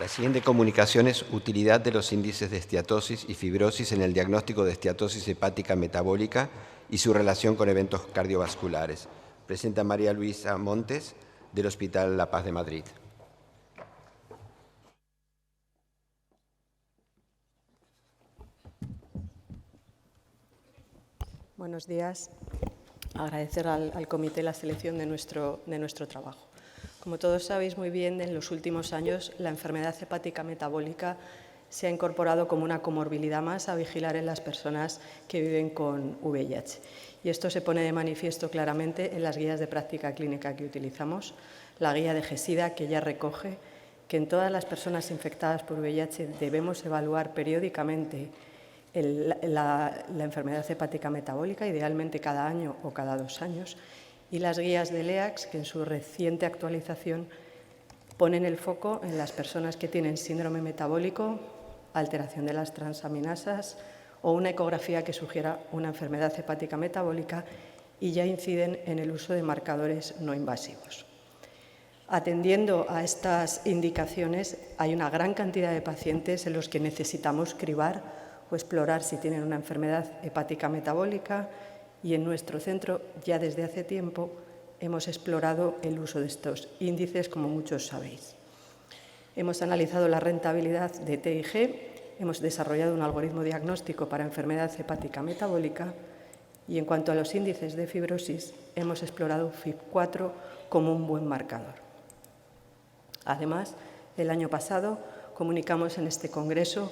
La siguiente comunicación es utilidad de los índices de esteatosis y fibrosis en el diagnóstico de esteatosis hepática metabólica y su relación con eventos cardiovasculares. Presenta María Luisa Montes, del Hospital La Paz de Madrid. Buenos días. Agradecer al comité la selección de nuestro trabajo. Como todos sabéis muy bien, en los últimos años la enfermedad hepática metabólica se ha incorporado como una comorbilidad más a vigilar en las personas que viven con VIH. Y esto se pone de manifiesto claramente en las guías de práctica clínica que utilizamos. La guía de GESIDA, que ya recoge que en todas las personas infectadas por VIH debemos evaluar periódicamente la enfermedad hepática metabólica, idealmente cada año o cada 2 años, y las guías del EACS, que en su reciente actualización ponen el foco en las personas que tienen síndrome metabólico, alteración de las transaminasas o una ecografía que sugiera una enfermedad hepática metabólica, y ya inciden en el uso de marcadores no invasivos. Atendiendo a estas indicaciones, hay una gran cantidad de pacientes en los que necesitamos cribar o explorar si tienen una enfermedad hepática metabólica, y en nuestro centro ya desde hace tiempo hemos explorado el uso de estos índices, como muchos sabéis. Hemos analizado la rentabilidad de TIG, hemos desarrollado un algoritmo diagnóstico para enfermedad hepática metabólica y en cuanto a los índices de fibrosis hemos explorado FIB4 como un buen marcador. Además, el año pasado comunicamos en este congreso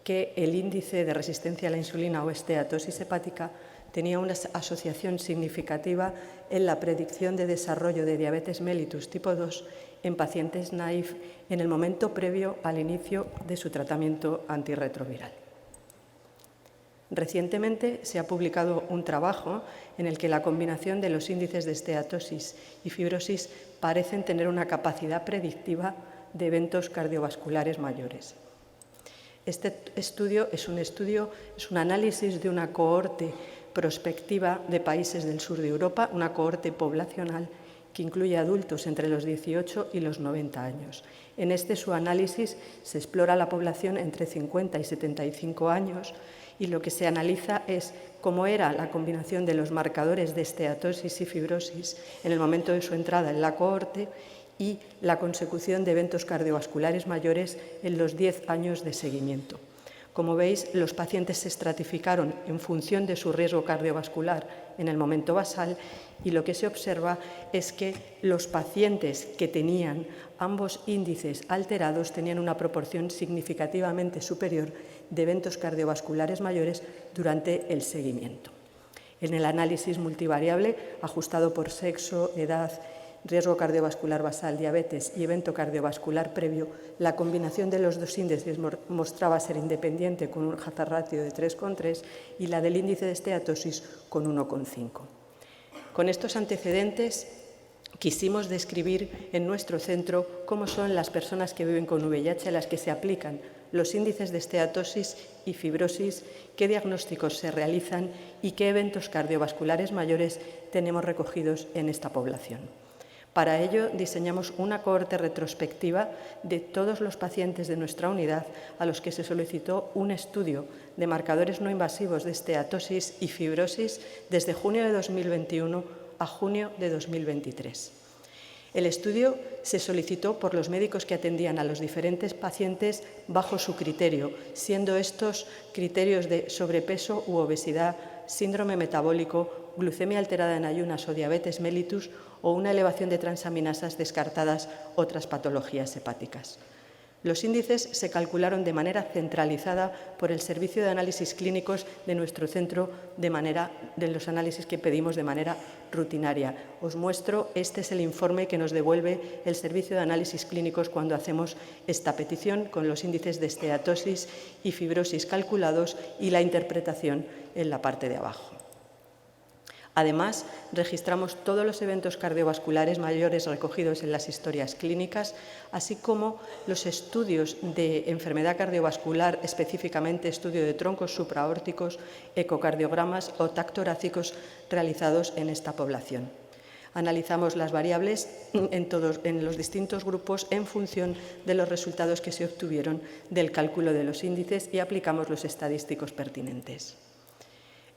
que el índice de resistencia a la insulina o esteatosis hepática tenía una asociación significativa en la predicción de desarrollo de diabetes mellitus tipo 2 en pacientes naïf en el momento previo al inicio de su tratamiento antirretroviral. Recientemente se ha publicado un trabajo en el que la combinación de los índices de esteatosis y fibrosis parecen tener una capacidad predictiva de eventos cardiovasculares mayores. Este estudio es un análisis de una cohorte prospectiva de países del sur de Europa, una cohorte poblacional que incluye adultos entre los 18 y los 90 años. En su análisis se explora la población entre 50 y 75 años y lo que se analiza es cómo era la combinación de los marcadores de esteatosis y fibrosis en el momento de su entrada en la cohorte y la consecución de eventos cardiovasculares mayores en los 10 años de seguimiento. Como veis, los pacientes se estratificaron en función de su riesgo cardiovascular en el momento basal y lo que se observa es que los pacientes que tenían ambos índices alterados tenían una proporción significativamente superior de eventos cardiovasculares mayores durante el seguimiento. En el análisis multivariable, ajustado por sexo, edad, riesgo cardiovascular basal, diabetes y evento cardiovascular previo, la combinación de los dos índices mostraba ser independiente con un hazard ratio de 3,3 y la del índice de esteatosis con 1,5. Con estos antecedentes quisimos describir en nuestro centro cómo son las personas que viven con VIH a las que se aplican los índices de esteatosis y fibrosis, qué diagnósticos se realizan y qué eventos cardiovasculares mayores tenemos recogidos en esta población. Para ello, diseñamos una cohorte retrospectiva de todos los pacientes de nuestra unidad a los que se solicitó un estudio de marcadores no invasivos de esteatosis y fibrosis desde junio de 2021 a junio de 2023. El estudio se solicitó por los médicos que atendían a los diferentes pacientes bajo su criterio, siendo estos criterios de sobrepeso u obesidad, síndrome metabólico, glucemia alterada en ayunas o diabetes mellitus o una elevación de transaminasas descartadas otras patologías hepáticas. Los índices se calcularon de manera centralizada por el Servicio de Análisis Clínicos de nuestro centro de los análisis que pedimos de manera rutinaria. Os muestro, este es el informe que nos devuelve el Servicio de Análisis Clínicos cuando hacemos esta petición con los índices de esteatosis y fibrosis calculados y la interpretación en la parte de abajo. Además, registramos todos los eventos cardiovasculares mayores recogidos en las historias clínicas, así como los estudios de enfermedad cardiovascular, específicamente estudio de troncos supraórticos, ecocardiogramas o TAC torácicos realizados en esta población. Analizamos las variables en los distintos grupos en función de los resultados que se obtuvieron del cálculo de los índices y aplicamos los estadísticos pertinentes.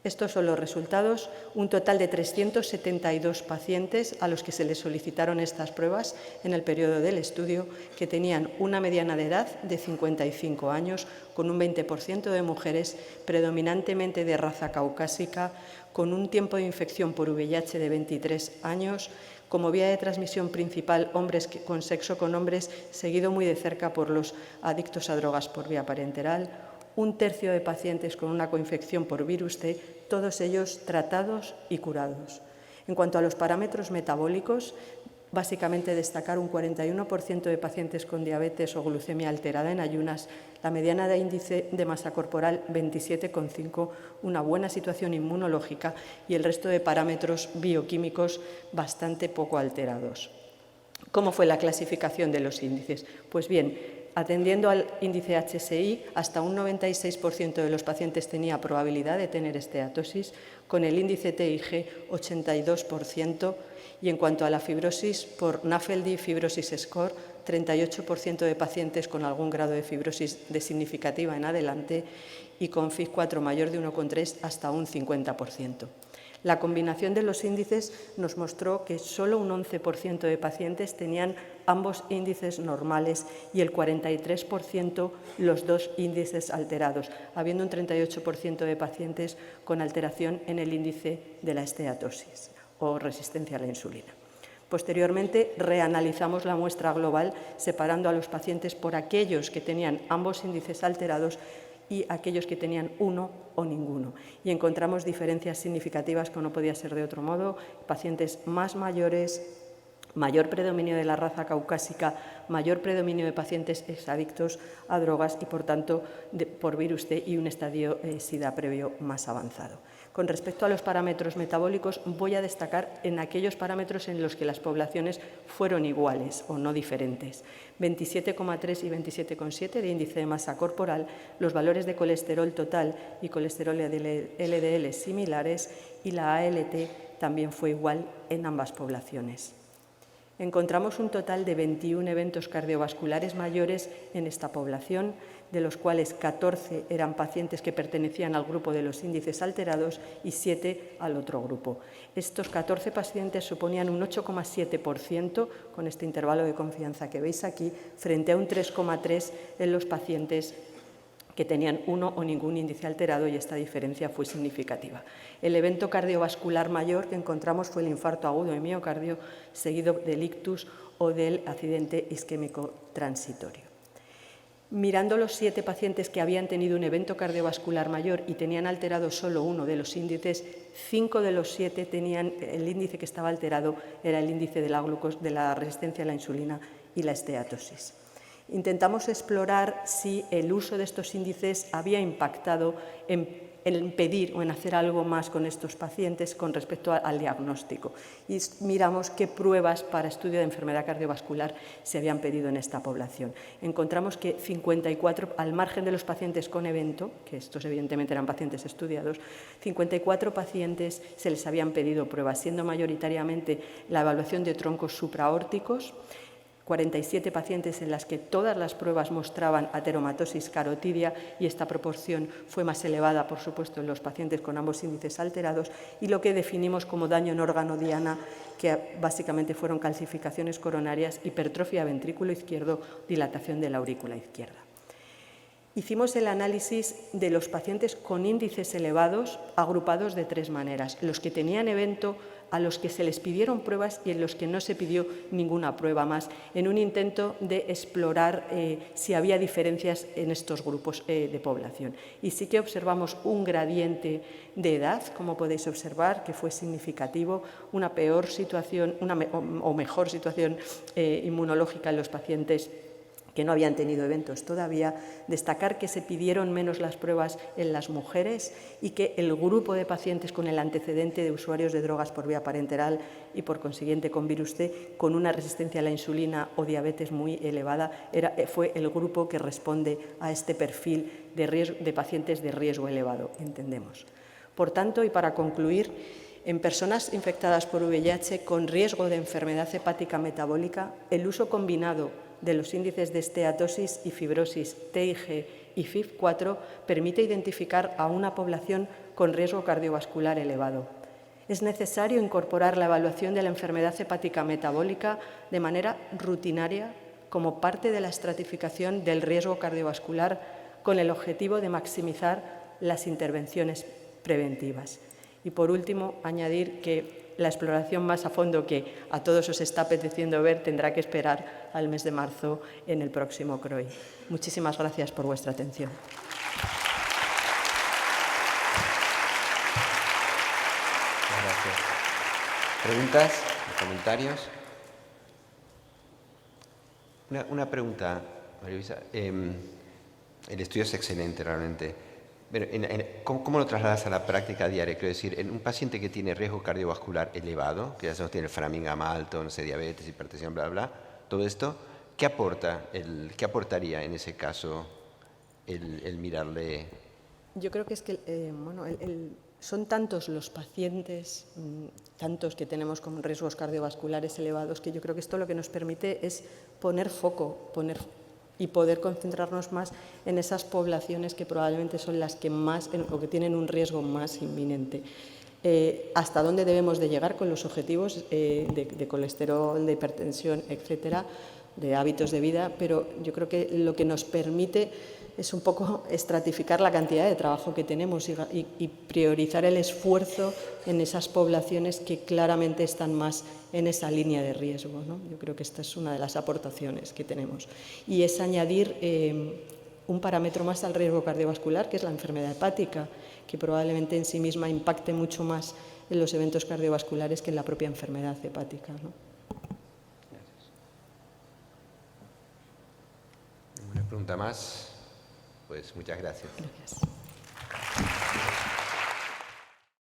Estos son los resultados, un total de 372 pacientes a los que se les solicitaron estas pruebas en el periodo del estudio, que tenían una mediana de edad de 55 años, con un 20% de mujeres, predominantemente de raza caucásica, con un tiempo de infección por VIH de 23 años, como vía de transmisión principal hombres con sexo con hombres, seguido muy de cerca por los adictos a drogas por vía parenteral, un tercio de pacientes con una coinfección por virus T, todos ellos tratados y curados. En cuanto a los parámetros metabólicos, básicamente destacar un 41% de pacientes con diabetes o glucemia alterada en ayunas, la mediana de índice de masa corporal 27,5, una buena situación inmunológica y el resto de parámetros bioquímicos bastante poco alterados. ¿Cómo fue la clasificación de los índices? Pues bien, atendiendo al índice HSI, hasta un 96% de los pacientes tenía probabilidad de tener esteatosis, con el índice TIG 82%, y en cuanto a la fibrosis por NAFLD Fibrosis Score, 38% de pacientes con algún grado de fibrosis de significativa en adelante y con FIG4 mayor de 1,3 hasta un 50%. La combinación de los índices nos mostró que solo un 11% de pacientes tenían ambos índices normales y el 43% los dos índices alterados, habiendo un 38% de pacientes con alteración en el índice de la esteatosis o resistencia a la insulina. Posteriormente, reanalizamos la muestra global separando a los pacientes por aquellos que tenían ambos índices alterados y aquellos que tenían uno o ninguno. Y encontramos diferencias significativas, como no podía ser de otro modo, pacientes más mayores, mayor predominio de la raza caucásica, mayor predominio de pacientes exadictos a drogas y, por tanto, por virus T y un estadio SIDA previo más avanzado. Con respecto a los parámetros metabólicos, voy a destacar en aquellos parámetros en los que las poblaciones fueron iguales o no diferentes. 27,3 y 27,7 de índice de masa corporal, los valores de colesterol total y colesterol LDL similares y la ALT también fue igual en ambas poblaciones. Encontramos un total de 21 eventos cardiovasculares mayores en esta población, de los cuales 14 eran pacientes que pertenecían al grupo de los índices alterados y 7 al otro grupo. Estos 14 pacientes suponían un 8,7% con este intervalo de confianza que veis aquí, frente a un 3,3% en los pacientes que tenían uno o ningún índice alterado, y esta diferencia fue significativa. El evento cardiovascular mayor que encontramos fue el infarto agudo de miocardio, seguido del ictus o del accidente isquémico transitorio. Mirando los 7 pacientes que habían tenido un evento cardiovascular mayor y tenían alterado solo uno de los índices, 5 de los 7 tenían el índice que estaba alterado, era el índice de la resistencia a la insulina y la esteatosis. Intentamos explorar si el uso de estos índices había impactado en pedir o en hacer algo más con estos pacientes con respecto al diagnóstico. Y miramos qué pruebas para estudio de enfermedad cardiovascular se habían pedido en esta población. Encontramos que 54, al margen de los pacientes con evento, que estos evidentemente eran pacientes estudiados, 54 pacientes se les habían pedido pruebas, siendo mayoritariamente la evaluación de troncos supraórticos, 47 pacientes en las que todas las pruebas mostraban ateromatosis carotidia, y esta proporción fue más elevada, por supuesto, en los pacientes con ambos índices alterados, y lo que definimos como daño en órgano diana, que básicamente fueron calcificaciones coronarias, hipertrofia ventrículo izquierdo, dilatación de la aurícula izquierda. Hicimos el análisis de los pacientes con índices elevados agrupados de 3 maneras: los que tenían evento, a los que se les pidieron pruebas y en los que no se pidió ninguna prueba más, en un intento de explorar si había diferencias en estos grupos de población. Y sí que observamos un gradiente de edad, como podéis observar, que fue significativo, una peor situación o mejor situación inmunológica en los pacientes que no habían tenido eventos todavía. Destacar que se pidieron menos las pruebas en las mujeres y que el grupo de pacientes con el antecedente de usuarios de drogas por vía parenteral y por consiguiente con virus T, con una resistencia a la insulina o diabetes muy elevada, fue el grupo que responde a este perfil de pacientes de riesgo elevado, entendemos. Por tanto, y para concluir, En personas infectadas por VIH con riesgo de enfermedad hepática metabólica, el uso combinado de los índices de esteatosis y fibrosis TIG y FIB4 permite identificar a una población con riesgo cardiovascular elevado. Es necesario incorporar la evaluación de la enfermedad hepática metabólica de manera rutinaria como parte de la estratificación del riesgo cardiovascular con el objetivo de maximizar las intervenciones preventivas. Y, por último, añadir que la exploración más a fondo que a todos os está apeteciendo ver tendrá que esperar al mes de marzo en el próximo CROI. Muchísimas gracias por vuestra atención. Gracias. ¿Preguntas? ¿Comentarios? Una pregunta, María Luisa. El estudio es excelente realmente. Pero ¿cómo lo trasladas a la práctica diaria? Quiero decir, en un paciente que tiene riesgo cardiovascular elevado, que ya sabemos tiene Framingham alto, no sé, diabetes, hipertensión, bla, bla, todo esto, ¿qué aportaría en ese caso el mirarle? Yo creo que es que son tantos los pacientes, tantos que tenemos con riesgos cardiovasculares elevados, que yo creo que esto lo que nos permite es poner foco, y poder concentrarnos más en esas poblaciones que probablemente son las que más o que tienen un riesgo más inminente. Hasta dónde debemos de llegar con los objetivos de colesterol, de hipertensión, etcétera, de hábitos de vida, pero yo creo que lo que nos permite es un poco estratificar la cantidad de trabajo que tenemos y priorizar el esfuerzo en esas poblaciones que claramente están más en esa línea de riesgo, ¿no? Yo creo que esta es una de las aportaciones que tenemos. Y es añadir un parámetro más al riesgo cardiovascular, que es la enfermedad hepática, que probablemente en sí misma impacte mucho más en los eventos cardiovasculares que en la propia enfermedad hepática, ¿no? ¿Una pregunta más? Pues muchas gracias. Gracias.